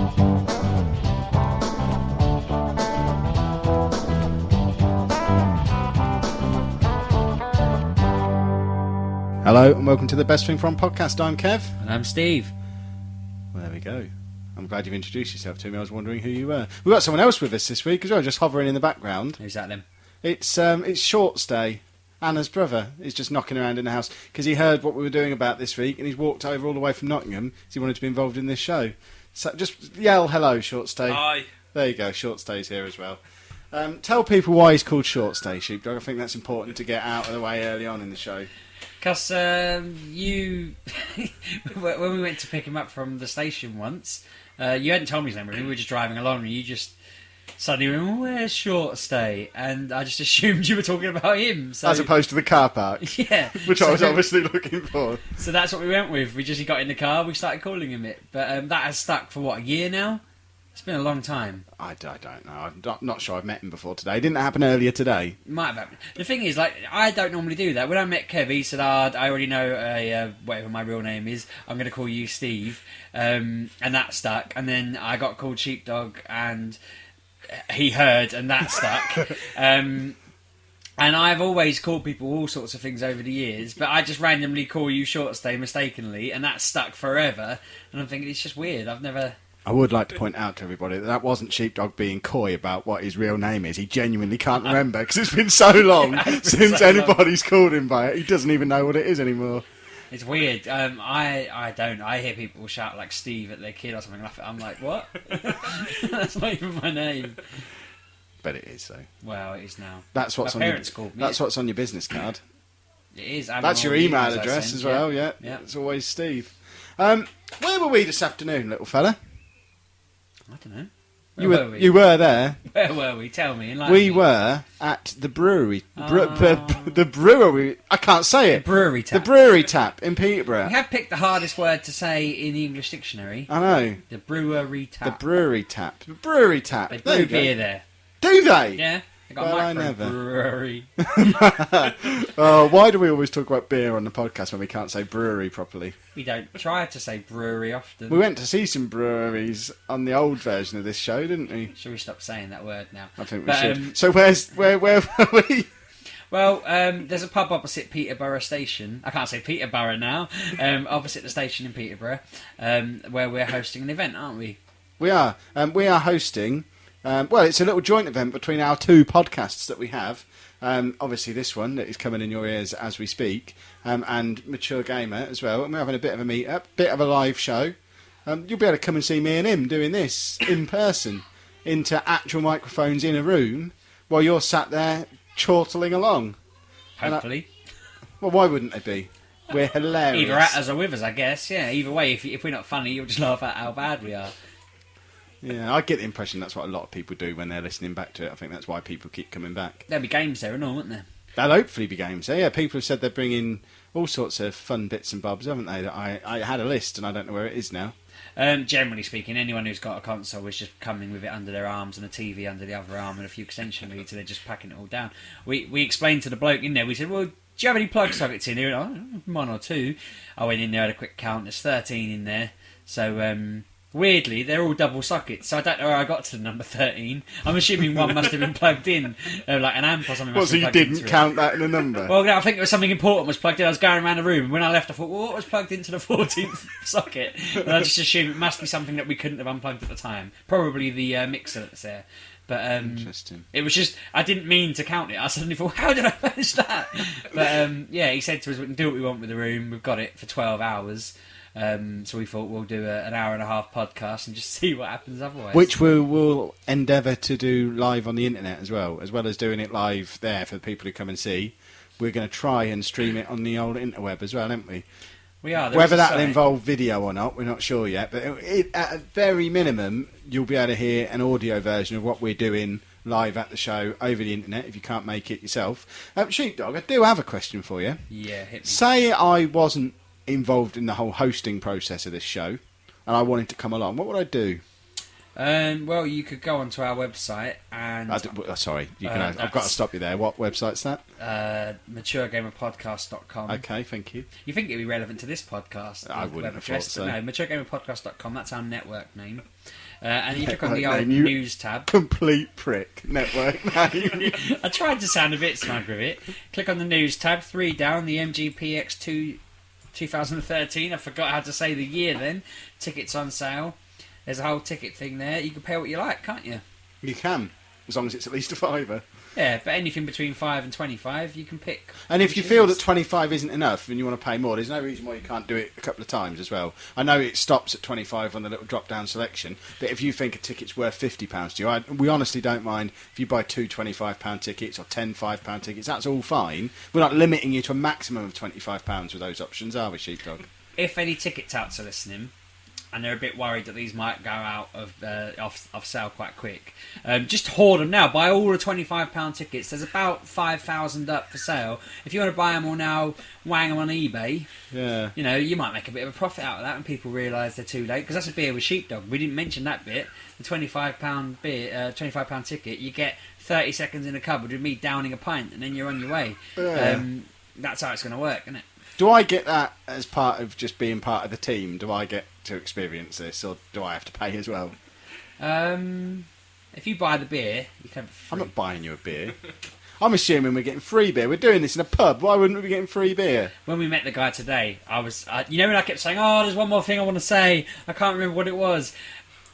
Hello and welcome to the Best Thing From podcast. I'm Kev. And I'm Steve. Well, there we go. I'm glad you've introduced yourself to me. I was wondering who you were. We've got someone else with us this week as well, just hovering in the background. Who's that then? It's Shorts Day. Anna's brother is just knocking around in the house because he heard what we were doing about this week and he's walked over all the way from Nottingham because he wanted to be involved in this show. So just yell hello, Shorts Day. Hi. There you go, Shorts Day's here as well. Tell people why he's called Shorts Day, Sheepdog. I think that's important to get out of the way early on in the show. Because you, when we went to pick him up from the station once, you hadn't told me his name, really. We were just driving along and you just suddenly went, where's Short Stay? And I just assumed you were talking about him. So, as opposed to the car park. Yeah. Which I was obviously looking for. So that's what we went with. He got in the car, we started calling him it. But that has stuck for, what, a year now? It's been a long time. I don't know. I'm not sure I've met him before today. Didn't it happen earlier today? Might have happened. The thing is, I don't normally do that. When I met Kev, he said, I already know whatever my real name is. I'm going to call you Steve. And that stuck. And then I got called Sheepdog, and he heard, and that stuck. And I've always called people all sorts of things over the years, but I just randomly call you Short Stay mistakenly, and that stuck forever. And I'm thinking, it's just weird. I would like to point out to everybody that wasn't Sheepdog being coy about what his real name is. He genuinely can't remember because it's been so long since anybody's called him by it. He doesn't even know what it is anymore. It's weird. I don't. I hear people shout like Steve at their kid or something. I'm like, what? That's not even my name. But it is, though. Well, it is now. That's what's my parents called me. That's what's on your business card. It is. That's your email address as well. Yeah. It's always Steve. Where were we this afternoon, little fella? I don't know. You were there. Where were we? Tell me. We were at the brewery. The brewery. I can't say it. The brewery tap. The brewery tap in Peterborough. We have picked the hardest word to say in the English dictionary. I know. The brewery tap. The brewery tap. The brewery tap. They brew beer there. Do they? Yeah. I never. Brewery. Why do we always talk about beer on the podcast when we can't say brewery properly? We don't try to say brewery often. We went to see some breweries on the old version of this show, didn't we? Should we stop saying that word now? I think we should. So where were we? Well, there's a pub opposite Peterborough Station. I can't say Peterborough now. Opposite the station in Peterborough, where we're hosting an event, aren't we? We are. We are hosting... it's a little joint event between our two podcasts that we have. Obviously this one that is coming in your ears as we speak, and Mature Gamer as well. And we're having a bit of a meet-up, bit of a live show. You'll be able to come and see me and him doing this in person, into actual microphones in a room, while you're sat there chortling along. Hopefully. Well, why wouldn't they be? We're hilarious. Either at us or with us, I guess. Yeah, either way, if we're not funny, you'll just laugh at how bad we are. Yeah, I get the impression that's what a lot of people do when they're listening back to it. I think that's why people keep coming back. There'll be games there and all, won't there? There'll hopefully be games there. Yeah, people have said they're bringing all sorts of fun bits and bobs, haven't they? That I had a list and I don't know where it is now. Generally speaking, anyone who's got a console is just coming with it under their arms and a TV under the other arm and a few extension leads, so they're just packing it all down. We explained to the bloke in there, we said, well, do you have any plug sockets in here? And, one or two. I went in there, had a quick count, there's 13 in there. So, weirdly, they're all double sockets, so I don't know where I got to the number 13. I'm assuming one must have been plugged in, like an amp or something. Well, so you didn't count that in a number? Well, I think there was something important was plugged in. I was going around the room, and when I left, I thought, well, what was plugged into the 14th socket? And I just assumed it must be something that we couldn't have unplugged at the time. Probably the mixer that's there. But interesting. It was just, I didn't mean to count it. I suddenly thought, how did I manage that? But yeah, he said to us, we can do what we want with the room. We've got it for 12 hours. So we thought we'll do an hour and a half podcast and just see what happens otherwise. Which we will endeavour to do live on the internet as well as doing it live there for the people who come and see. We're going to try and stream it on the old interweb as well, aren't we? We are. Whether that'll involve video or not, we're not sure yet. But at a very minimum, you'll be able to hear an audio version of what we're doing live at the show over the internet if you can't make it yourself. Sheepdog, I do have a question for you. Yeah, hit me. Say I wasn't involved in the whole hosting process of this show and I wanted to come along, what would I do? Well, you could go onto our website and... Sorry, I've got to stop you there. What website's that? MatureGamerPodcast.com. Okay, thank you. You think it'd be relevant to this podcast? I wouldn't have thought so. No, MatureGamerPodcast.com, that's our network name. And you click on the Network old name, you news tab. Complete prick. Network name. I tried to sound a bit smug with it. Click on the news tab, 3 down, the MGPX2 2013. I forgot how to say the year then. Tickets on sale. There's a whole ticket thing there. You can pay what you like, can't you? You can, as long as it's at least a £5. Yeah, but anything between 5 and 25, you can pick. And if you feel that 25 isn't enough and you want to pay more, there's no reason why you can't do it a couple of times as well. I know it stops at 25 on the little drop-down selection, but if you think a ticket's worth £50 to you, we honestly don't mind if you buy 2 £25 tickets or 10 £5 tickets. That's all fine. We're not limiting you to a maximum of £25 with those options, are we, Sheepdog? If any ticket touts are listening, and they're a bit worried that these might go out of off sale quite quick, just hoard them now. Buy all the £25 tickets. There's about 5,000 up for sale. If you want to buy them all now, wang them on eBay. Yeah. You know, you might make a bit of a profit out of that when people realise they're too late. Because that's a beer with Sheepdog. We didn't mention that bit. The £25 beer, £25 ticket, you get 30 seconds in the cupboard with me downing a pint, and then you're on your way. Yeah. That's how it's going to work, isn't it? Do I get that as part of just being part of the team? Do I get to experience this, or do I have to pay as well? If you buy the beer, you can have it free. I'm not buying you a beer. I'm assuming we're getting free beer. We're doing this in a pub. Why wouldn't we be getting free beer? When we met the guy today, you know when I kept saying, oh, there's one more thing I want to say. I can't remember what it was.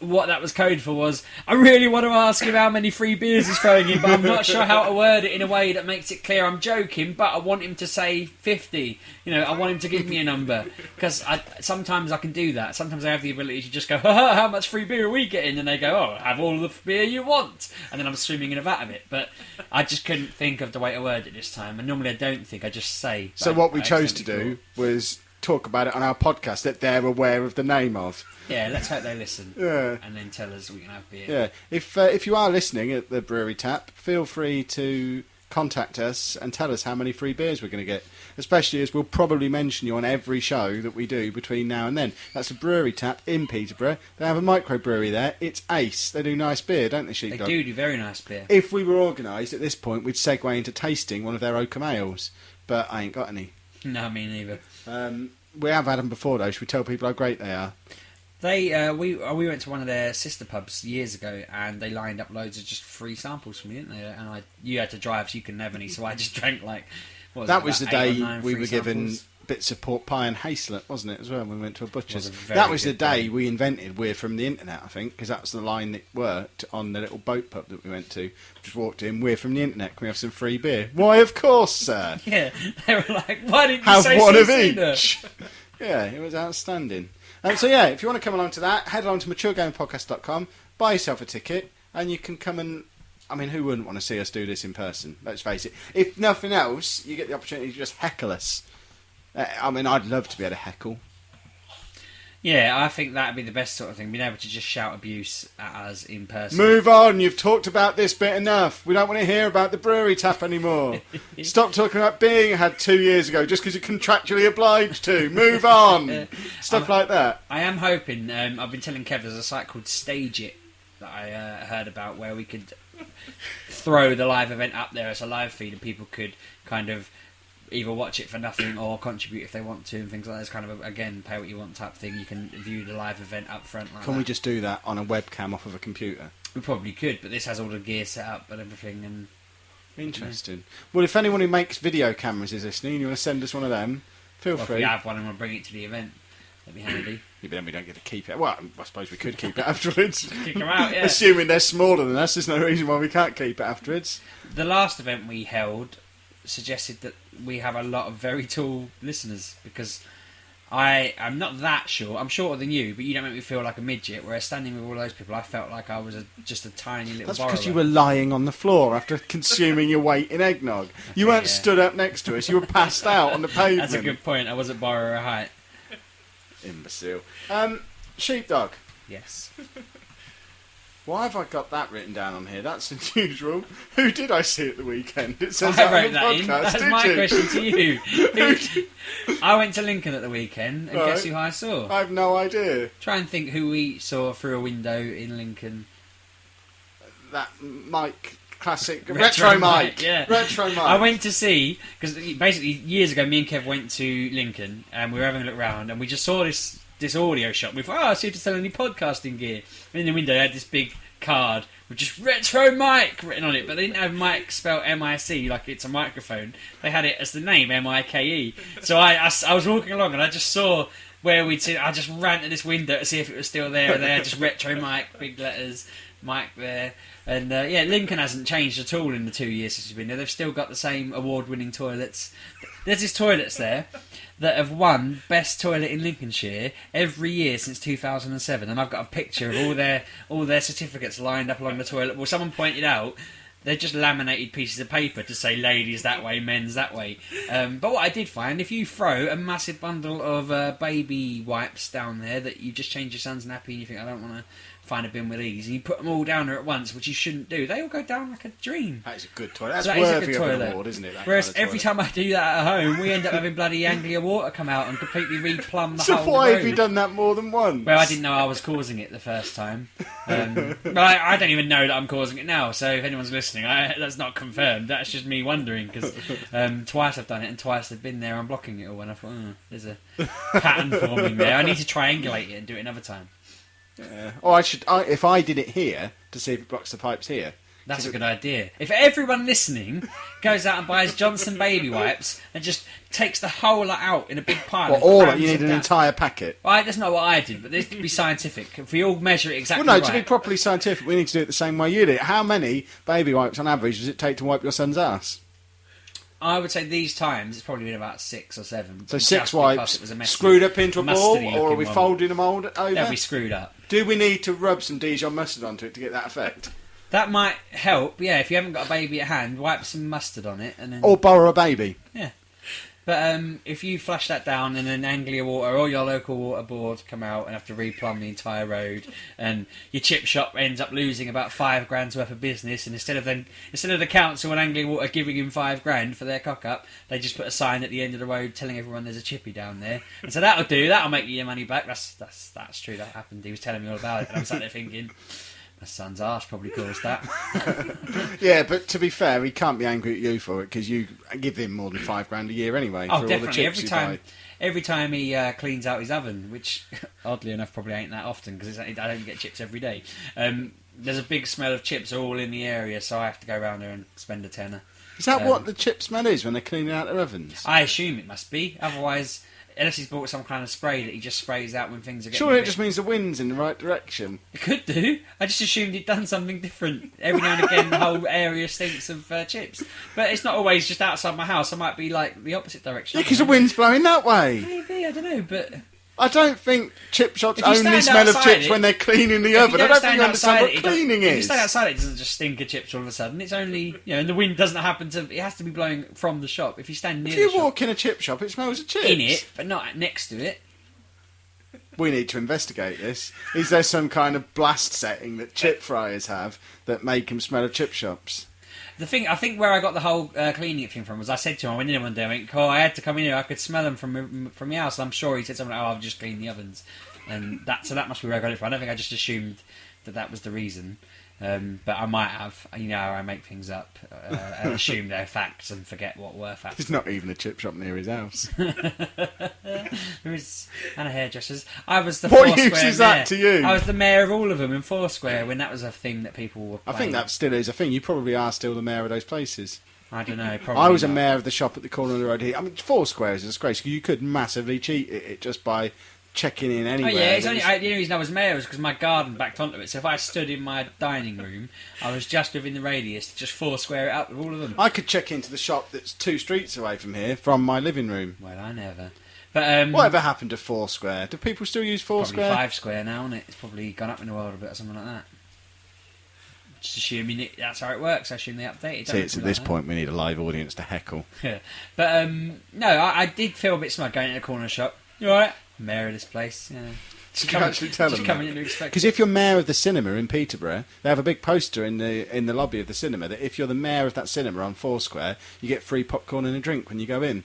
What that was code for was, I really want to ask him how many free beers he's throwing in, but I'm not sure how to word it in a way that makes it clear I'm joking, but I want him to say 50. You know, I want him to give me a number. Because sometimes I can do that. Sometimes I have the ability to just go, how much free beer are we getting? And they go, oh, have all the beer you want. And then I'm swimming in a vat of it. But I just couldn't think of the way to word it this time. And normally I don't think, I just say. So what we chose to do was talk about it on our podcast that they're aware of the name of. Yeah, let's hope they listen. Yeah. And then tell us we can have beer. Yeah. If you are listening at the Brewery Tap, feel free to contact us and tell us how many free beers we're going to get. Especially as we'll probably mention you on every show that we do between now and then. That's the Brewery Tap in Peterborough. They have a microbrewery there. It's ace. They do nice beer, don't they, Sheepdog? They do very nice beer. If we were organised at this point, we'd segue into tasting one of their Oakham ales. But I ain't got any. No, me neither. We have had them before, though. Should we tell people how great they are? We went to one of their sister pubs years ago, and they lined up loads of just free samples for me, didn't they? And you had to drive, so you couldn't have any. So I just drank that was the day we were samples. given bits of pork pie and hazelnut, wasn't it? As well, when we went to a butcher's. Was That was the day we invented "We're from the internet," I think, because that was the line that worked on the little boat pub that we went to. Just walked in, "We're from the internet. Can we have some free beer?" Why, of course, sir. Yeah, they were like, "Why didn't you have say one of sooner?" each? Yeah, it was outstanding. So yeah, if you want to come along to that, head along to maturegamepodcast.com, buy yourself a ticket, and you can come and... I mean, who wouldn't want to see us do this in person? Let's face it. If nothing else, you get the opportunity to just heckle us. I mean, I'd love to be able to heckle. Yeah, I think that'd be the best sort of thing, being able to just shout abuse at us in person. Move on, you've talked about this bit enough. We don't want to hear about the Brewery Tap anymore. Stop talking about being had 2 years ago just because you're contractually obliged to. Move on. Stuff like that. I am hoping, I've been telling Kev, there's a site called Stage It that I heard about where we could throw the live event up there as a live feed and people could kind of either watch it for nothing or contribute if they want to and things like that. It's kind of, again, pay what you want type thing. You can view the live event up front like Can we just do that on a webcam off of a computer? We probably could, but this has all the gear set up and everything. And interesting. Well, if anyone who makes video cameras is listening and you want to send us one of them, feel free. If we have one and we'll bring it to the event, that'd be handy. Yeah, but then we don't get to keep it. Well, I suppose we could keep it afterwards. Kick them out, yeah. Assuming they're smaller than us, there's no reason why we can't keep it afterwards. The last event we held suggested that we have a lot of very tall listeners because I'm not that short. I'm shorter than you, but you don't make me feel like a midget. Whereas standing with all those people, I felt like I was just a tiny little. That's borrower. because you were lying on the floor after consuming your weight in eggnog. You weren't stood up next to us. You were passed out on the pavement. That's a good point. I wasn't borrower height. Imbecile. Sheepdog. Yes. Why have I got that written down on here? That's unusual. Who did I see at the weekend? It says I that wrote on the that in. podcast, That's did my you? question to you. I went to Lincoln at the weekend, and Right. guess who I saw? I have no idea. Try and think who we saw through a window in Lincoln. That Mike, classic Retro Retro Mike. Mike, yeah. Retro Mike. I went to see, because basically years ago me and Kev went to Lincoln and we were having a look around and we just saw this audio shop. We thought, I'll see if they sell any podcasting gear. And in the window they had this big card with just Retro Mike written on it, but they didn't have Mike spelled M-I-C like it's a microphone. They had it as the name, M-I-K-E. So I was walking along and I just saw where we'd seen, I just ran to this window to see if it was still there, and they had just Retro Mike, big letters, Mike there. And yeah, Lincoln hasn't changed at all in the 2 years since we've been there. They've still got the same award-winning toilets. There's these toilets there that have won Best Toilet in Lincolnshire every year since 2007, and I've got a picture of all their certificates lined up along the toilet. Well, someone pointed out they're just laminated pieces of paper to say ladies that way, men's that way. But what I did find, if you throw a massive bundle of baby wipes down there that you just changed your son's nappy and you think, I don't want to find a bin with these, and you put them all down there at once, which you shouldn't do, they all go down like a dream. That is a good toilet. That's That is a worthy good of an toilet. award, isn't it? That Whereas kind of every toilet. time I do that at home, we end up having bloody Anglia water come out and completely replumb the So whole why road. have you done that more than once? Well, I didn't know I was causing it the first time. But I don't even know that I'm causing it now, so if anyone's listening, that's not confirmed. That's just me wondering, because twice I've done it, and twice they've been there unblocking it all, and I thought, there's a pattern forming there. I need to triangulate it and do it another time. Yeah. Or if I did it here to see if it blocks the pipes here. That's a good idea. If everyone listening goes out and buys Johnson baby wipes and just takes the whole lot out in a big pile. Well, and all crams you need it an down. entire packet. Well, that's not what I did, but this would be scientific. If we all measure it exactly Well, no, right. to be properly scientific, we need to do it the same way you did it. How many baby wipes on average does it take to wipe your son's ass? I would say these times it's probably been about 6 or 7. So just 6 because wipes it was a messy- screwed up into a ball, mustardy or are we looking one. folding them all over? They'll be screwed up. Do we need to rub some Dijon mustard onto it to get that effect? That might help, yeah. If you haven't got a baby at hand, wipe some mustard on it, and then Or borrow a baby? yeah. But if you flush that down and then Anglia Water or your local water board come out and have to replumb the entire road, and your chip shop ends up losing about £5,000 worth of business, and instead of the council and Anglia Water giving him £5,000 for their cock up, they just put a sign at the end of the road telling everyone there's a chippy down there, and so that'll do. That'll make you your money back. That's true. That happened. He was telling me all about it, and I'm sat there thinking, my son's arse probably caused that. Yeah, but to be fair, he can't be angry at you for it because you give him more than £5,000 a year anyway. Oh, for definitely. All the chips Every time he cleans out his oven, which oddly enough probably ain't that often because I don't get chips every day. There's a big smell of chips all in the area, so I have to go around there and spend a tenner. Is that what the chip smell is when they're cleaning out their ovens? I assume it must be. Otherwise, unless he's bought some kind of spray that he just sprays out when things are getting. Surely a it bit- just means the wind's in the right direction. It could do. I just assumed he'd done something different. Every now and again, the whole area stinks of chips. But it's not always just outside my house. I might be like the opposite direction. Yeah, because the wind's blowing that way. Maybe, I don't know, but I don't think chip shops If you only stand smell of outside chips it- when they're cleaning the if oven. I don't think stand you understand outside what it, it doesn't- cleaning If you is. stand outside it, doesn't just stink of chips all of a sudden. It's only, and the wind doesn't happen to. It has to be blowing from the shop. If you stand near If you the shop, walk in a chip shop, it smells of chips. in it, but not next to it. We need to investigate this. Is there some kind of blast setting that chip fryers have that make them smell of chip shops? The thing, I think, where I got the whole cleaning it thing from was I said to him, I went in one day, I went, I had to come in here. I could smell them from the house. I'm sure he said something like, I've just cleaned the ovens, and that must be where I got it from. I don't think I just assumed that was the reason. But I might have, I make things up and assume they're facts and forget what were facts. There's not even a chip shop near his house. There is, and a hairdresser's. I was the What Foursquare use is that mayor. to you? I was the mayor of all of them in Foursquare when that was a thing that people were I playing. think that still is a thing. You probably are still the mayor of those places. I don't know. Probably I was a not. mayor of the shop at the corner of the road here. I mean, Foursquare is a disgrace. You could massively cheat at it just by checking in Oh anywhere. yeah, it's only, the only reason I was mayor was because my garden backed onto it. So if I stood in my dining room, I was just within the radius to just Foursquare it up with all of them. I could check into the shop that's 2 streets away from here from my living room. Well, I never. But Whatever happened to Foursquare? Do people still use probably Foursquare? 5 Square now, isn't it? It's probably gone up in the world a bit or something like that. Just assuming that's how it works. I assume they update it. See, it's at this point we need a live audience to heckle. Yeah. But no, I did feel a bit smug going to the corner shop. You alright? Mayor of this place. Yeah. Did you actually tell them come in and expect Because if you're mayor of the cinema in Peterborough, they have a big poster in the lobby of the cinema that if you're the mayor of that cinema on Foursquare, you get free popcorn and a drink when you go in.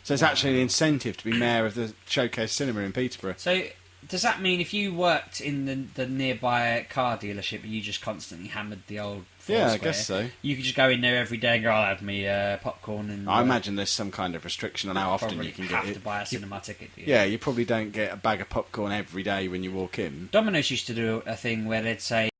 So it's actually an incentive to be mayor of the Showcase Cinema in Peterborough. So does that mean if you worked in the nearby car dealership and you just constantly hammered the old Foursquare, Yeah, I guess so. you could just go in there every day and go, I'll have me popcorn and... I imagine there's some kind of restriction on how often you can get it. You have to buy a cinema ticket, do you? Yeah, you probably don't get a bag of popcorn every day when you walk in. Domino's used to do a thing where they'd say,